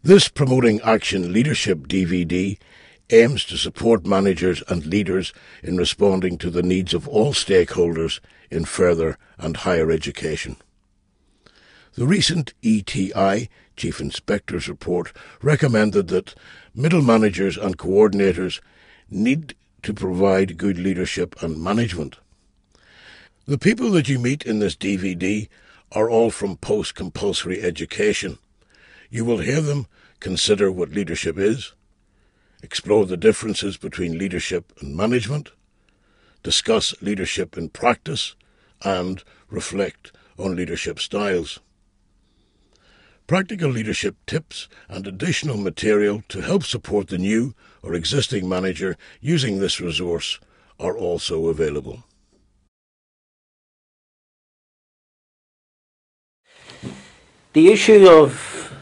This Promoting Action Leadership DVD aims to support managers and leaders in responding to the needs of all stakeholders in further and higher education. The recent ETI Chief Inspector's report recommended that middle managers and coordinators need to provide good leadership and management. The people that you meet in this DVD are all from post-compulsory education. You will hear them consider what leadership is, explore the differences between leadership and management, discuss leadership in practice, and reflect on leadership styles. Practical leadership tips and additional material to help support the new or existing manager using this resource are also available. The issue of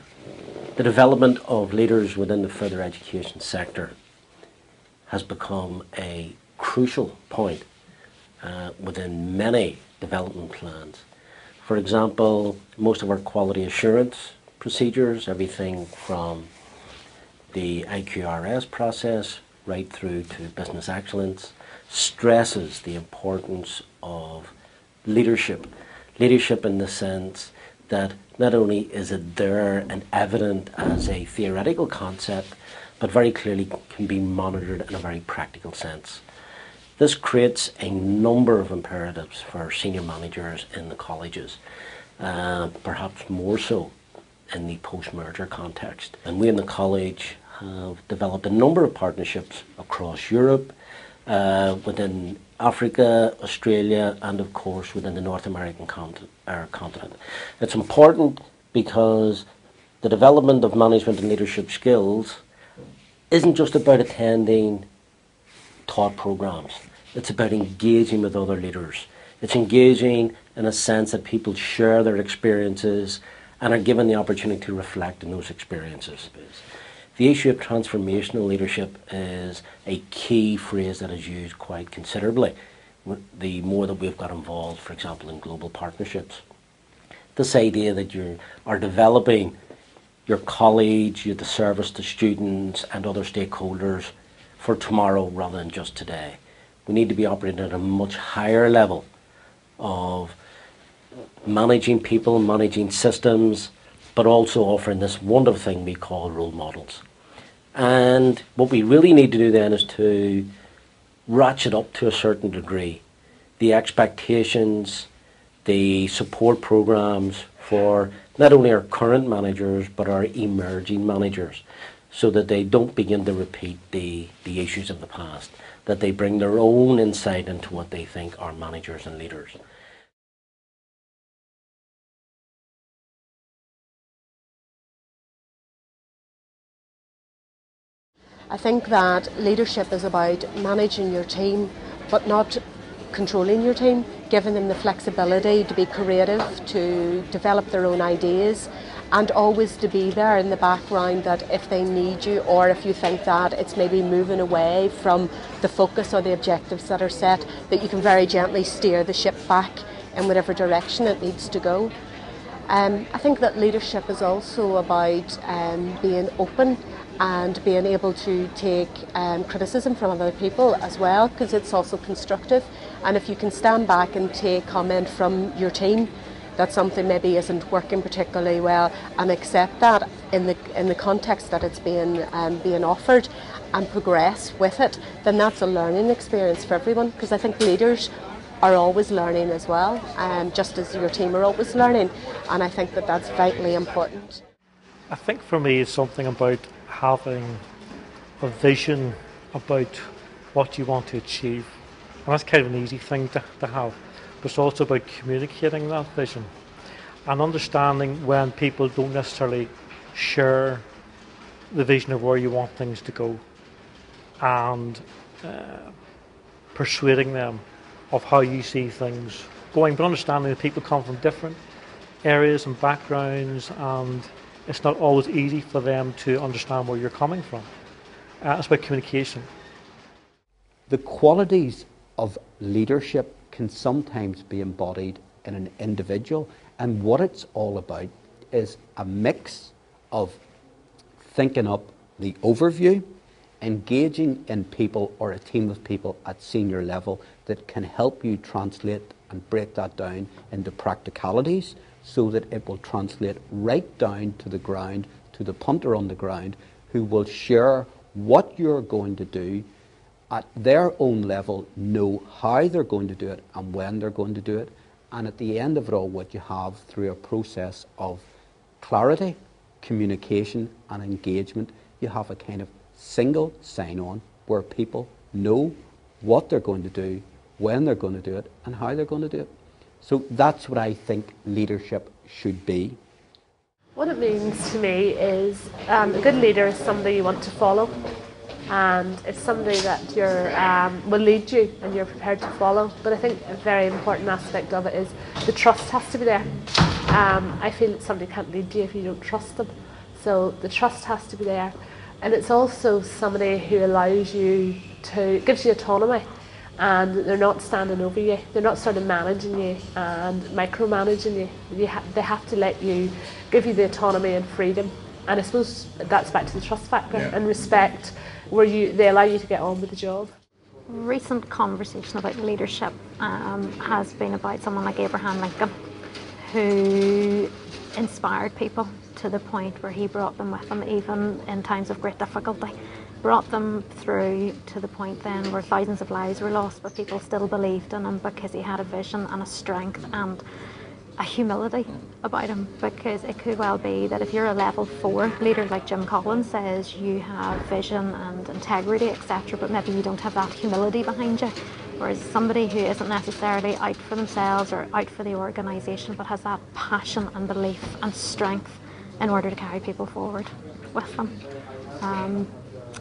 the development of leaders within the further education sector has become a crucial point within many development plans. For example, most of our quality assurance procedures, everything from the IQRS process right through to business excellence, stresses the importance of leadership. Leadership in the sense that not only is it there and evident as a theoretical concept, but very clearly can be monitored in a very practical sense. This creates a number of imperatives for senior managers in the colleges, perhaps more so in the post-merger context. And we in the college have developed a number of partnerships across Europe, within Africa, Australia, and of course within the North American continent. It's important because the development of management and leadership skills isn't just about attending taught programs. It's about engaging with other leaders. It's engaging in a sense that people share their experiences and are given the opportunity to reflect on those experiences. The issue of transformational leadership is a key phrase that is used quite considerably, the more that we've got involved, for example, in global partnerships. This idea that you are developing your college, the service to students and other stakeholders for tomorrow rather than just today. We need to be operating at a much higher level of managing people, managing systems, but also offering this wonderful thing we call role models. And what we really need to do then is to ratchet up to a certain degree the expectations, the support programs for not only our current managers but our emerging managers, so that they don't begin to repeat the issues of the past, that they bring their own insight into what they think are managers and leaders. I think that leadership is about managing your team, but not controlling your team, giving them the flexibility to be creative, to develop their own ideas, and always to be there in the background that if they need you, or if you think that it's maybe moving away from the focus or the objectives that are set, that you can very gently steer the ship back in whatever direction it needs to go. I think that leadership is also about being open and being able to take criticism from other people as well, because it's also constructive. And if you can stand back and take comment from your team that something maybe isn't working particularly well, and accept that in the context that it's being offered, and progress with it, then that's a learning experience for everyone, because I think leaders are always learning as well, just as your team are always learning, and I think that that's vitally important. I think for me it's something about having a vision about what you want to achieve, and that's kind of an easy thing to have, but it's also about communicating that vision and understanding when people don't necessarily share the vision of where you want things to go, and persuading them of how you see things going, but understanding that people come from different areas and backgrounds, and it's not always easy for them to understand where you're coming from. It's about communication. The qualities of leadership can sometimes be embodied in an individual, and what it's all about is a mix of thinking up the overview, engaging in people or a team of people at senior level that can help you translate and break that down into practicalities so that it will translate right down to the ground, to the punter on the ground, who will share what you're going to do at their own level, know how they're going to do it and when they're going to do it, and at the end of it all, what you have through a process of clarity, communication and engagement, you have a kind of single sign-on where people know what they're going to do, when they're going to do it and how they're going to do it. So that's what I think leadership should be. What it means to me is a good leader is somebody you want to follow, and it's somebody that will lead you and you're prepared to follow. But I think a very important aspect of it is the trust has to be there. I feel that somebody can't lead you if you don't trust them. So the trust has to be there. And it's also somebody who allows you to, gives you autonomy, and they're not standing over you. They're not sort of managing you and micromanaging you. They have to let you, give you the autonomy and freedom. And I suppose that's back to the trust factor and respect, where they allow you to get on with the job. Recent conversation about leadership has been about someone like Abraham Lincoln, who inspired people to the point where he brought them with him even in times of great difficulty. Brought them through to the point then where thousands of lives were lost, but people still believed in him because he had a vision and a strength and a humility about him. Because it could well be that if you're a level 4 leader, like Jim Collins says, you have vision and integrity, etc., but maybe you don't have that humility behind you. Whereas somebody who isn't necessarily out for themselves or out for the organisation, but has that passion and belief and strength in order to carry people forward with them.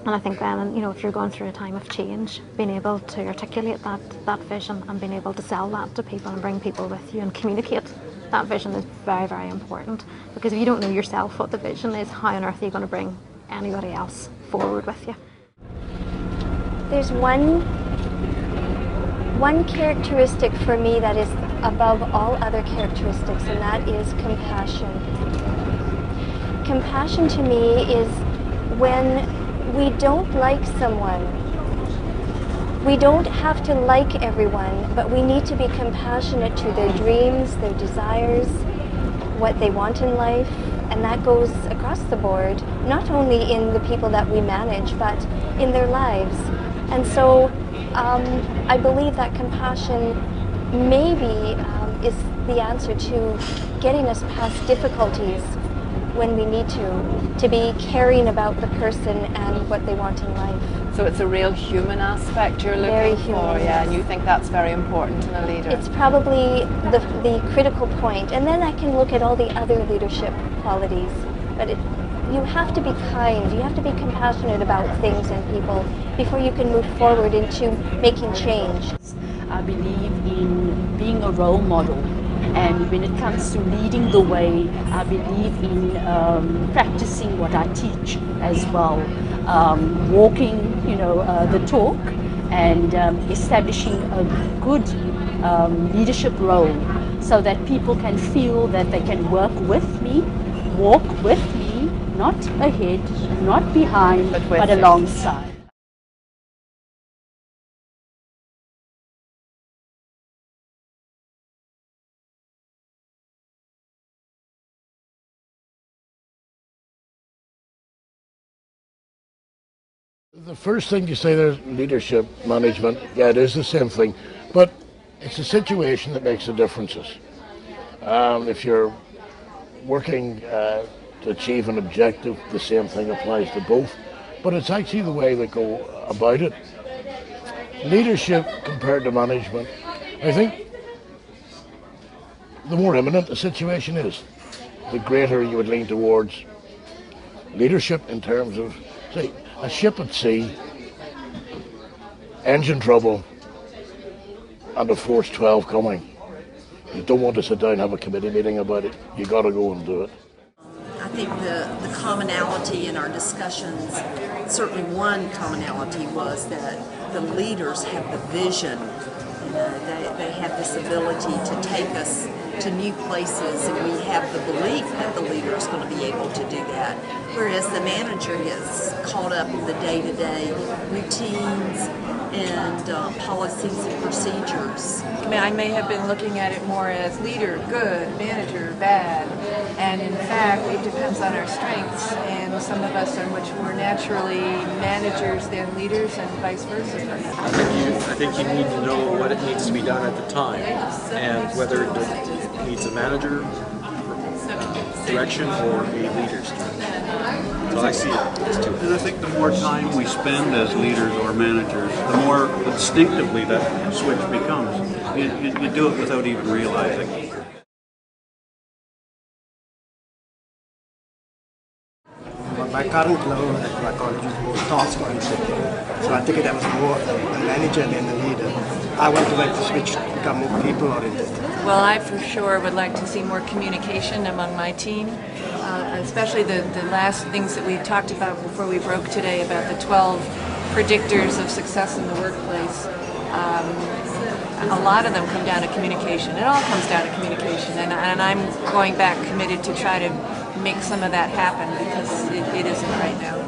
And I think then, if you're going through a time of change, being able to articulate that vision and being able to sell that to people and bring people with you and communicate that vision is very, very important. Because if you don't know yourself what the vision is, how on earth are you going to bring anybody else forward with you? There's one characteristic for me that is above all other characteristics, and that is compassion. Compassion to me is when we don't like someone. We don't have to like everyone, but we need to be compassionate to their dreams, their desires, what they want in life, and that goes across the board, not only in the people that we manage, but in their lives. And so I believe that compassion maybe is the answer to getting us past difficulties when we need to be caring about the person and what they want in life. So it's a real human aspect you're looking for, and you think that's very important in a leader. It's probably the critical point, and then I can look at all the other leadership qualities. But you have to be kind, you have to be compassionate about things and people before you can move forward into making change. I believe in being a role model. And when it comes to leading the way, I believe in practicing what I teach as well, walking, the talk, and establishing a good leadership role, so that people can feel that they can work with me, walk with me, not ahead, not behind, but alongside. The first thing you say there, leadership, management, it is the same thing, but it's the situation that makes the differences. If you're working to achieve an objective, the same thing applies to both, but it's actually the way they go about it. Leadership compared to management, I think the more imminent the situation is, the greater you would lean towards leadership in terms of, say, a ship at sea, engine trouble, and a Force 12 coming. You don't want to sit down and have a committee meeting about it. You got to go and do it. I think the commonality in our discussions, certainly one commonality was that the leaders have the vision. They have this ability to take us to new places, and we have the belief that the leader is going to be able to do that, whereas the manager gets caught up in the day-to-day routines and policies and procedures. I may have been looking at it more as leader, good, manager, bad, and in fact it depends on our strengths, and some of us are much more naturally managers than leaders and vice versa. I think you need to know what it needs to be done at the time, and whether it needs a manager direction or a leader's direction. So I see it as two. And I think the more time we spend as leaders or managers, the more instinctively that switch becomes. You do it without even realizing. My current role at my college is more task-oriented, so I think that was more a manager than a leader. I want to make the switch to become more people-oriented. Well, I for sure would like to see more communication among my team, especially the last things that we talked about before we broke today about the 12 predictors of success in the workplace. A lot of them come down to communication. It all comes down to communication, and I'm going back committed to try to make some of that happen because it isn't right now.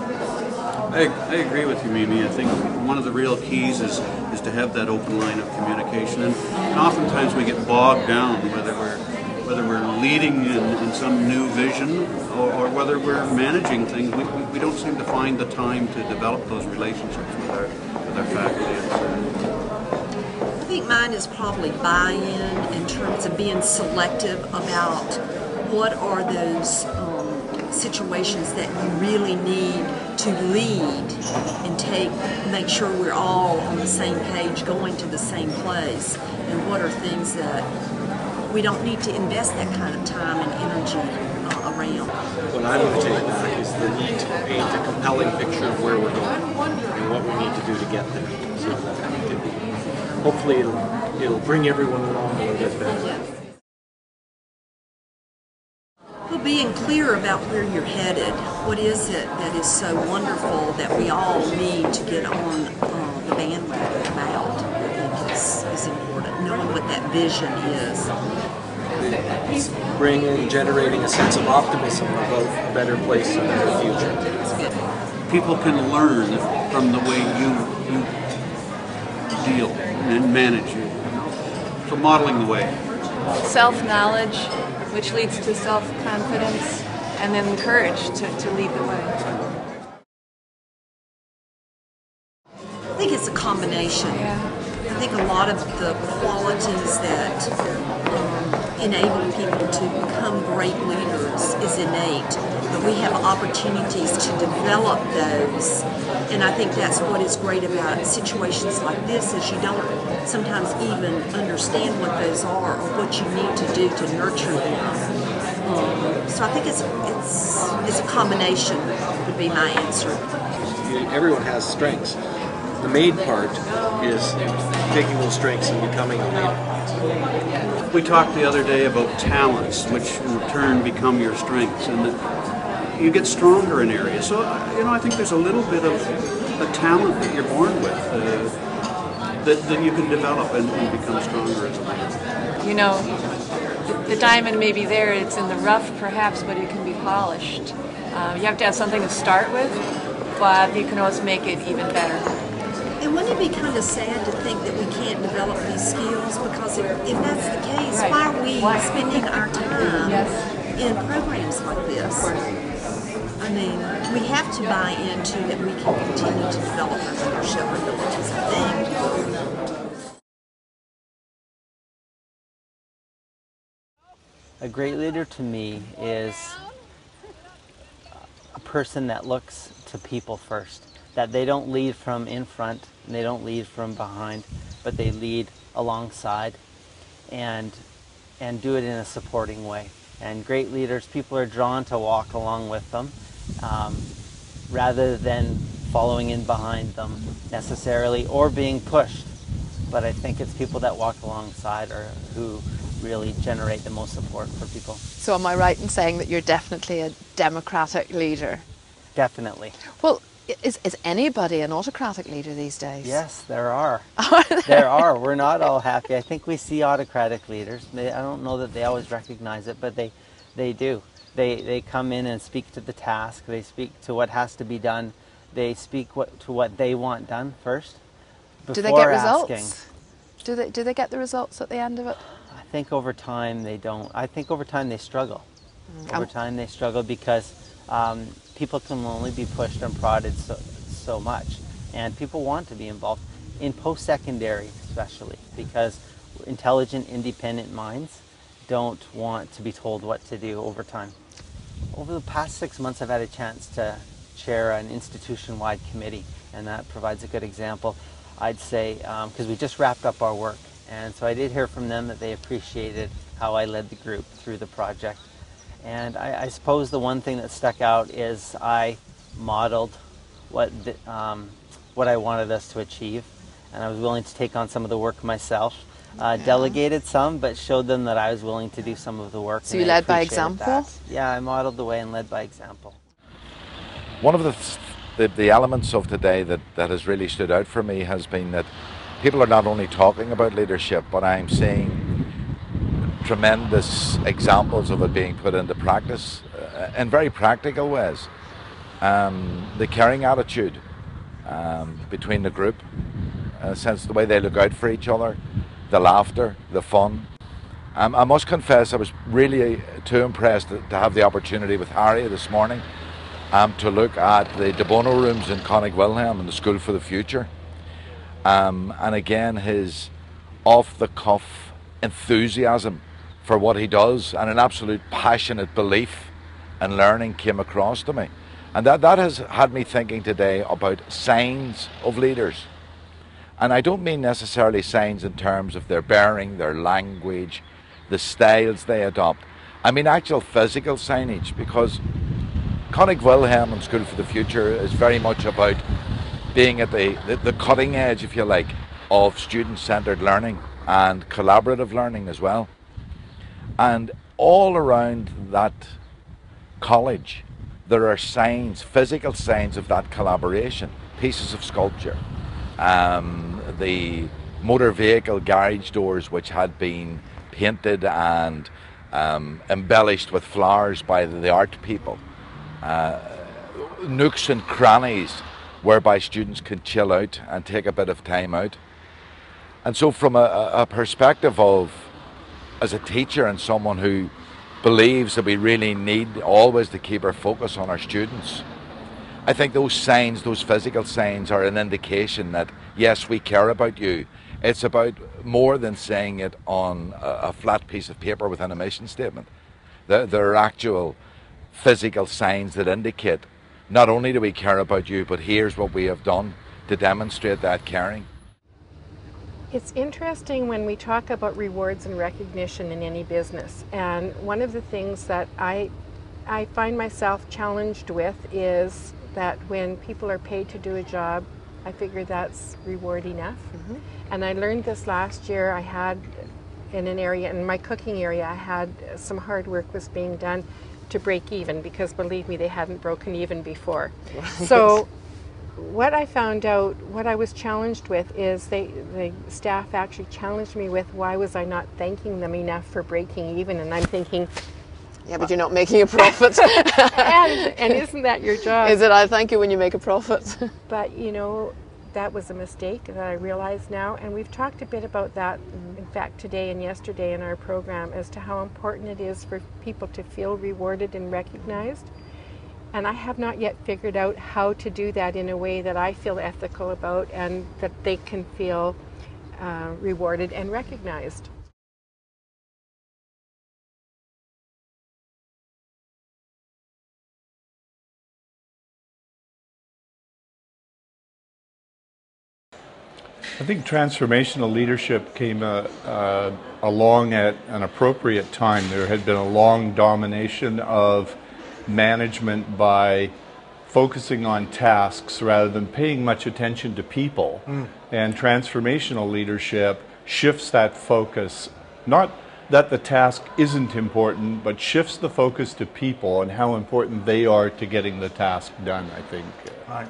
I agree with you, Mimi. I think one of the real keys is to have that open line of communication, and oftentimes we get bogged down whether we're leading in some new vision or whether we're managing things. We don't seem to find the time to develop those relationships with our faculty. I think mine is probably buy-in in terms of being selective about what are those situations that you really need to lead and make sure we're all on the same page going to the same place, and what are things that we don't need to invest that kind of time and energy around. What I'm going to take back is the need to paint a compelling picture of where we're going and what we need to do to get there. So that hopefully it'll bring everyone along a little bit better. Well, being clear about where you're headed, what is it that is so wonderful that we all need to get on the bandwagon about, I think is important, knowing what that vision is. It's generating a sense of optimism about a better place and a better future. People can learn from the way you deal and manage you. So modeling the way. Self-knowledge, which leads to self-confidence, and then courage to lead the way. I think it's a combination. I think a lot of the qualities that enable people to become great leaders is innate, but we have opportunities to develop those, and I think that's what is great about situations like this, is you don't sometimes even understand what those are or what you need to do to nurture them. So I think it's a combination would be my answer. Everyone has strengths. The main part is taking those strengths and becoming a leader. We talked the other day about talents, which in turn become your strengths, and that you get stronger in areas. So, I think there's a little bit of a talent that you're born with that you can develop and become stronger as a leader. The diamond may be there, it's in the rough perhaps, but it can be polished. You have to have something to start with, but you can always make it even better. And wouldn't it be kind of sad to think that we can't develop these skills? Because if that's the case, why are we spending our time in programs like this? I mean, we have to buy into that we can continue to develop our leadership abilities, I think. A great leader to me is a person that looks to people first. That they don't lead from in front, and they don't lead from behind, but they lead alongside and do it in a supporting way. And great leaders, people are drawn to walk along with them rather than following in behind them necessarily or being pushed. But I think it's people that walk alongside or who really generate the most support for people. So am I right in saying that you're definitely a democratic leader? Definitely. Well, Is anybody an autocratic leader these days? Yes, there are. There are. We're not all happy. I think we see autocratic leaders. I don't know that they always recognize it, but they do. They come in and speak to the task. They speak to what has to be done. They speak to what they want done first. Do they get results? Asking. Do they get the results at the end of it? I think over time they don't. I think over time they struggle. Over time they struggle because people can only be pushed and prodded so much, and people want to be involved in post-secondary, especially because intelligent, independent minds don't want to be told what to do over time. Over the past 6 months, I've had a chance to chair an institution-wide committee, and that provides a good example, I'd say, because we just wrapped up our work, and so I did hear from them that they appreciated how I led the group through the project. And I suppose the one thing that stuck out is I modeled what I wanted us to achieve, and I was willing to take on some of the work myself. Delegated some, but showed them that I was willing to do some of the work. So you led by example? That. Yeah, I modeled the way and led by example. One of the elements of today that has really stood out for me has been that people are not only talking about leadership, but I'm seeing tremendous examples of it being put into practice in very practical ways. The caring attitude between the group, since the way they look out for each other, the laughter, the fun. I must confess I was really too impressed to have the opportunity with Harry this morning to look at the De Bono rooms in Connig Wilhelm and the School for the Future. And again, his off-the-cuff enthusiasm for what he does and an absolute passionate belief and learning came across to me. And that has had me thinking today about signs of leaders. And I don't mean necessarily signs in terms of their bearing, their language, the styles they adopt. I mean actual physical signage, because Connig Wilhelm and School for the Future is very much about being at the cutting edge, if you like, of student-centred learning and collaborative learning as well. And all around that college there are signs, physical signs of that collaboration, pieces of sculpture, the motor vehicle garage doors which had been painted and embellished with flowers by the art people, nooks and crannies whereby students can chill out and take a bit of time out. And so from a perspective of, as a teacher and someone who believes that we really need always to keep our focus on our students, I think those signs, those physical signs, are an indication that yes, we care about you. It's about more than saying it on a flat piece of paper with an mission statement. There are actual physical signs that indicate not only do we care about you, but here's what we have done to demonstrate that caring. It's interesting when we talk about rewards and recognition in any business, and one of the things that I find myself challenged with is that when people are paid to do a job, I figure that's reward enough. Mm-hmm. And I learned this last year. I had in an area, in my cooking area, I had some hard work was being done to break even, because believe me, they hadn't broken even before. Right. So what I found out, what I was challenged with is the staff actually challenged me with why was I not thanking them enough for breaking even, and I'm thinking, yeah, but you're not making a profit. and isn't that your job? Is it? I thank you when you make a profit. But you know, that was a mistake that I realize now, and we've talked a bit about that, in fact, today and yesterday in our program, as to how important it is for people to feel rewarded and recognized. And I have not yet figured out how to do that in a way that I feel ethical about and that they can feel rewarded and recognized. I think transformational leadership came along at an appropriate time. There had been a long domination of management by focusing on tasks rather than paying much attention to people. And transformational leadership shifts that focus, not that the task isn't important, but shifts the focus to people and how important they are to getting the task done, I think. Right.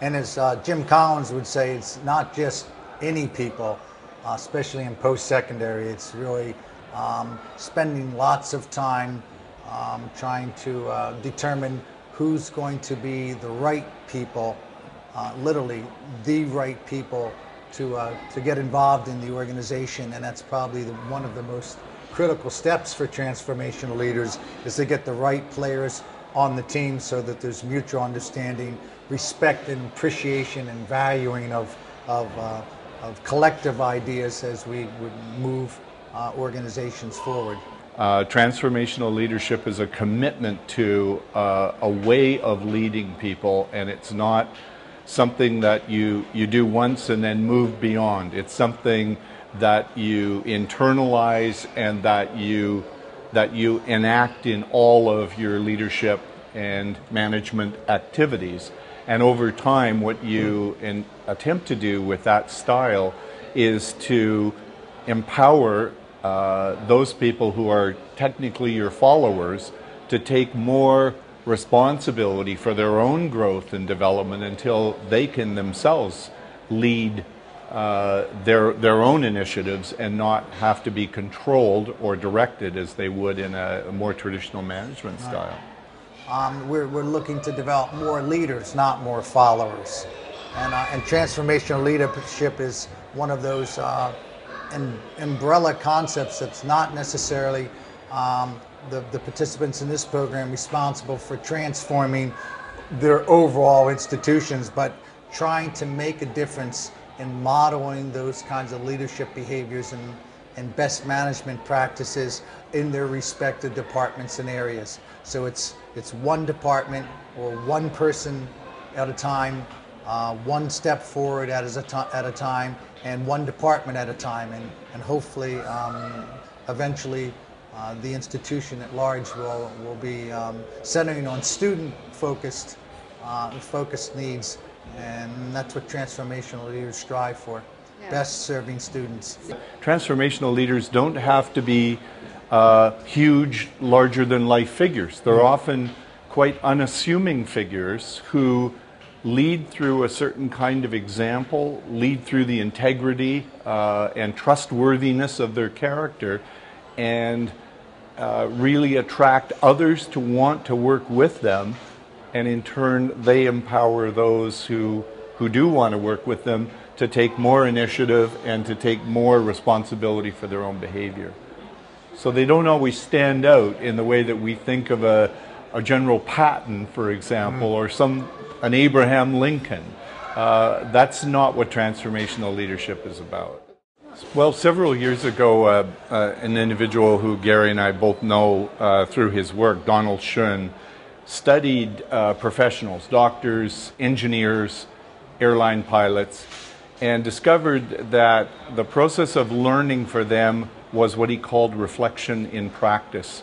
And as Jim Collins would say, it's not just any people, especially in post-secondary. It's really spending lots of time trying to determine who's going to be the right people, literally the right people to get involved in the organization. And that's probably one of the most critical steps for transformational leaders, is to get the right players on the team so that there's mutual understanding, respect and appreciation and valuing of collective ideas as we would move organizations forward. Transformational leadership is a commitment to a way of leading people, and it's not something that you do once and then move beyond. It's something that you internalize and that you enact in all of your leadership and management activities. And over time, what you attempt to do with that style is to empower those people who are technically your followers to take more responsibility for their own growth and development until they can themselves lead their own initiatives and not have to be controlled or directed as they would in a more traditional management style. We're looking to develop more leaders, not more followers. And transformational leadership is one of those umbrella concepts that's not necessarily the participants in this program responsible for transforming their overall institutions, but trying to make a difference in modeling those kinds of leadership behaviors and best management practices in their respective departments and areas. So it's one department or one person at a time, one step forward at a time, and one department at a time, and hopefully eventually the institution at large will be centering on student-focused needs, and that's what transformational leaders strive for, best serving students. Transformational leaders don't have to be huge, larger-than-life figures. They're often quite unassuming figures who lead through a certain kind of example, lead through the integrity and trustworthiness of their character, and really attract others to want to work with them, and in turn they empower those who do want to work with them to take more initiative and to take more responsibility for their own behavior. So they don't always stand out in the way that we think of a General Patton, for example, or an Abraham Lincoln. That's not what transformational leadership is about. Well, several years ago, an individual who Gary and I both know through his work, Donald Schoen, studied professionals, doctors, engineers, airline pilots, and discovered that the process of learning for them was what he called reflection in practice.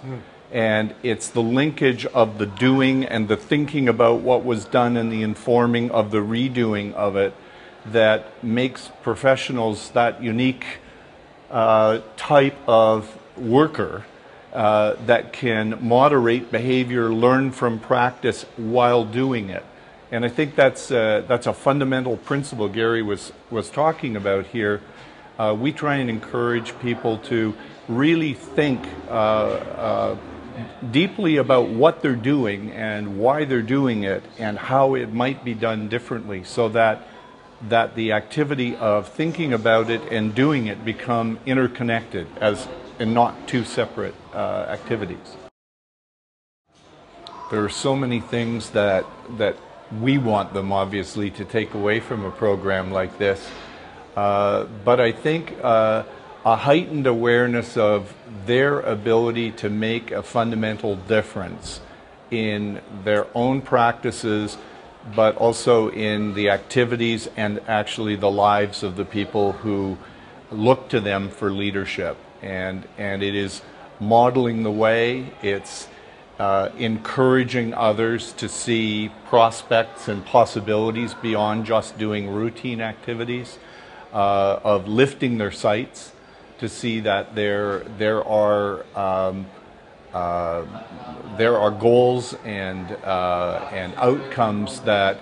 And it's the linkage of the doing and the thinking about what was done and the informing of the redoing of it that makes professionals that unique type of worker that can moderate behavior, learn from practice while doing it. And I think that's a fundamental principle Gary was talking about here. We try and encourage people to really think deeply about what they're doing and why they're doing it and how it might be done differently, so that the activity of thinking about it and doing it become interconnected and not two separate activities. There are so many things that we want them obviously to take away from a program like this, but I think a heightened awareness of their ability to make a fundamental difference in their own practices, but also in the activities and actually the lives of the people who look to them for leadership. And it is modeling the way, it's encouraging others to see prospects and possibilities beyond just doing routine activities, of lifting their sights to see that there are goals and outcomes that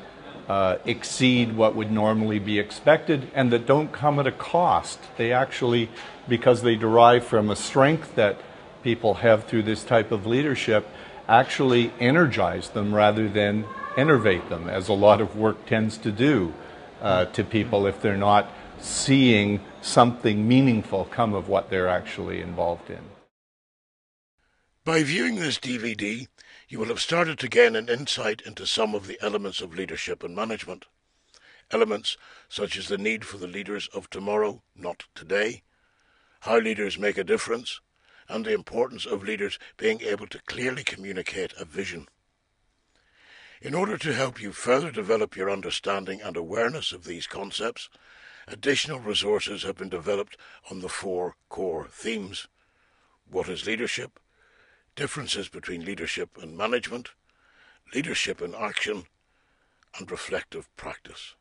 exceed what would normally be expected and that don't come at a cost. They actually, because they derive from a strength that people have through this type of leadership, actually energize them rather than enervate them, as a lot of work tends to do to people if they're not seeing something meaningful come of what they're actually involved in. By viewing this DVD, you will have started to gain an insight into some of the elements of leadership and management. Elements such as the need for the leaders of tomorrow, not today, how leaders make a difference, and the importance of leaders being able to clearly communicate a vision. In order to help you further develop your understanding and awareness of these concepts, additional resources have been developed on the 4 core themes: what is leadership, differences between leadership and management, leadership in action, and reflective practice.